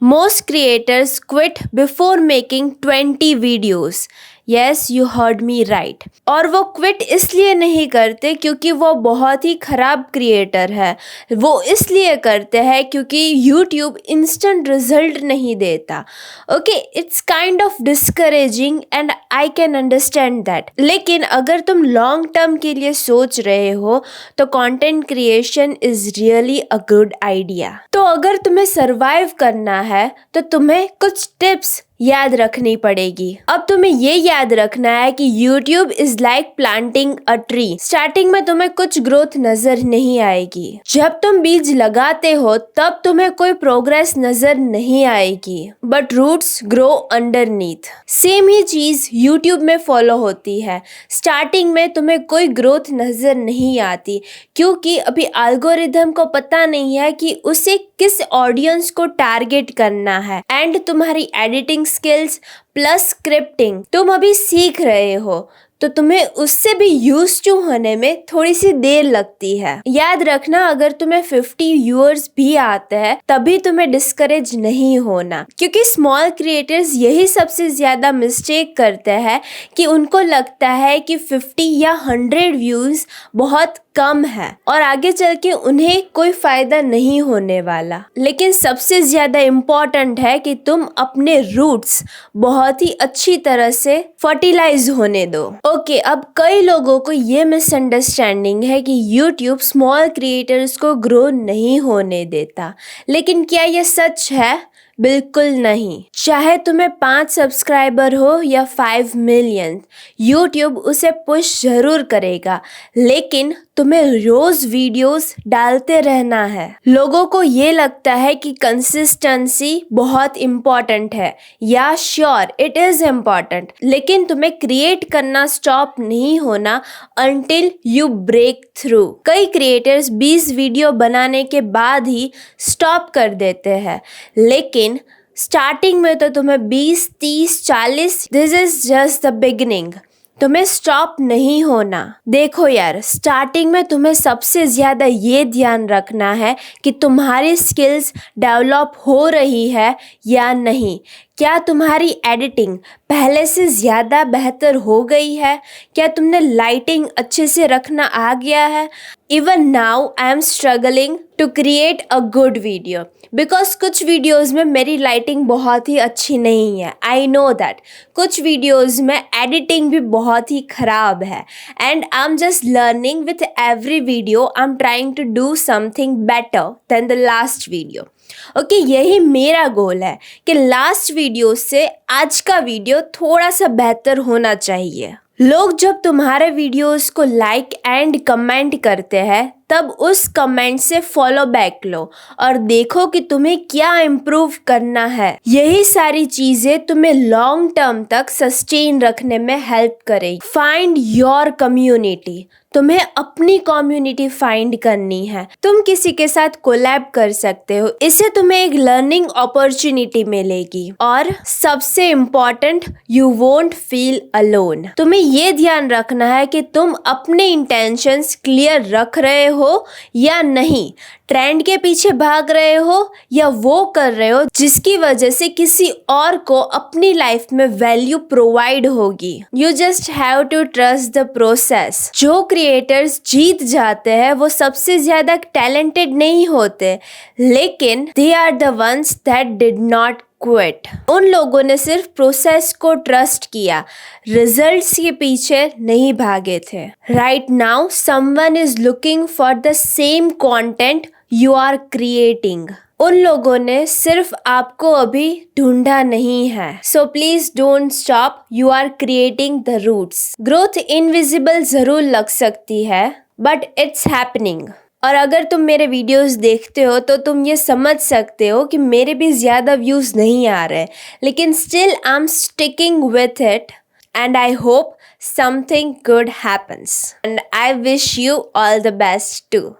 Most creators quit before making 20 videos. Yes, you heard me right. और वो quit इसलिए नहीं करते क्योंकि वो बहुत ही खराब क्रिएटर है। वो इसलिए करते हैं क्योंकि यूट्यूब इंस्टेंट रिजल्ट नहीं देता। Okay, it's kind of discouraging and I can understand that. लेकिन अगर तुम लॉन्ग टर्म के लिए सोच रहे हो तो content creation is really a good idea. तो अगर तुम्हें सरवाइव करना है तो तुम्हें कुछ टिप्स याद रखनी पड़ेगी। अब तुम्हें ये याद रखना है कि YouTube is like planting a tree. Starting में तुम्हें कुछ ग्रोथ नजर नहीं आएगी। जब तुम बीज लगाते हो तब तुम्हें कोई प्रोग्रेस नजर नहीं आएगी, but roots grow underneath. Same ही चीज YouTube में फॉलो होती है। स्टार्टिंग में तुम्हें कोई ग्रोथ नजर नहीं आती क्योंकि अभी एल्गोरिथम को पता नहीं है कि उसे किस ऑडियंस को टारगेट करना है। एंड तुम्हारी एडिटिंग स्किल्स प्लस स्क्रिप्टिंग तुम अभी सीख रहे हो तो तुम्हें उससे भी यूज टू होने में थोड़ी सी देर लगती है। याद रखना, अगर तुम्हें 50 व्यूअर्स भी आते हैं तभी तुम्हें डिस्करेज नहीं होना, क्योंकि स्मॉल क्रिएटर्स यही सबसे ज्यादा मिस्टेक करते हैं कि उनको लगता है कि 50 या 100 व्यूज बहुत कम है और आगे चल के उन्हें कोई फायदा नहीं होने वाला। लेकिन सबसे ज्यादा इम्पोर्टेंट है कि तुम अपने रूट्स बहुत ही अच्छी तरह से फर्टिलाइज होने दो। ओके, अब कई लोगों को ये मिसअंडरस्टैंडिंग है कि YouTube स्मॉल क्रिएटर्स को ग्रो नहीं होने देता, लेकिन क्या ये सच है? बिल्कुल नहीं। चाहे तुम्हें 5 सब्सक्राइबर हो या 5 मिलियन, यूट्यूब उसे पुश जरूर करेगा, लेकिन तुम्हें रोज वीडियोस डालते रहना है। लोगों को ये लगता है कि कंसिस्टेंसी बहुत इम्पोर्टेंट है। या श्योर, इट इज इम्पोर्टेंट, लेकिन तुम्हें क्रिएट करना स्टॉप नहीं होना अंटिल यू ब्रेक थ्रू। कई क्रिएटर्स 20 वीडियो बनाने के बाद ही स्टॉप कर देते हैं, लेकिन स्टार्टिंग में तो तुम्हें 20, 30, 40, this is just the beginning. तुम्हें स्टॉप नहीं होना। देखो यार, स्टार्टिंग में तुम्हें सबसे ज्यादा ये ध्यान रखना है कि तुम्हारी स्किल्स डेवलप हो रही है या नहीं। क्या तुम्हारी एडिटिंग पहले से ज़्यादा बेहतर हो गई है? क्या तुमने लाइटिंग अच्छे से रखना आ गया है? Even now I am struggling to create a good video because कुछ वीडियोज़ में मेरी लाइटिंग बहुत ही अच्छी नहीं है। आई नो दैट कुछ वीडियोज़ में एडिटिंग भी बहुत ही ख़राब है and I am just learning with every video. I am trying to do something better than the last video. Okay, यही मेरा गोल है कि लास्ट वीडियो से आज का वीडियो थोड़ा सा बेहतर होना चाहिए। लोग जब तुम्हारे वीडियोस को लाइक एंड कमेंट करते हैं तब उस कमेंट से फॉलो बैक लो और देखो कि तुम्हें क्या इम्प्रूव करना है। यही सारी चीजें तुम्हें लॉन्ग टर्म तक सस्टेन रखने में हेल्प करेगी। Find your community. तुम्हें अपनी कम्युनिटी फाइंड करनी है। तुम किसी के साथ कोलैब कर सकते हो, इससे तुम्हें एक लर्निंग अपॉर्चुनिटी मिलेगी और सबसे important, you won't feel alone. तुम्हें ये ध्यान रखना है कि तुम अपने इंटेंशंस क्लियर रख रहे हो या नहीं। ट्रेंड के पीछे भाग रहे हो या वो कर रहे हो जिसकी वजह से किसी और को अपनी लाइफ में वैल्यू प्रोवाइड होगी। You just have to trust the process. जो क्रिएटर्स जीत जाते हैं वो सबसे ज्यादा टैलेंटेड नहीं होते, लेकिन they are the ones that did not quit. उन लोगों ने सिर्फ प्रोसेस को ट्रस्ट किया, रिजल्ट्स के पीछे नहीं भागे थे। Right now someone is looking for the same content you are creating. उन लोगों ने सिर्फ आपको अभी ढूंढा नहीं है। So please don't stop, you are creating the roots. Growth invisible जरूर लग सकती है, बट इट्स हैपनिंग। और अगर तुम मेरे वीडियोस देखते हो तो तुम ये समझ सकते हो कि मेरे भी ज़्यादा व्यूज़ नहीं आ रहे, लेकिन still I am sticking with it and I hope something good happens and I wish you all the best too.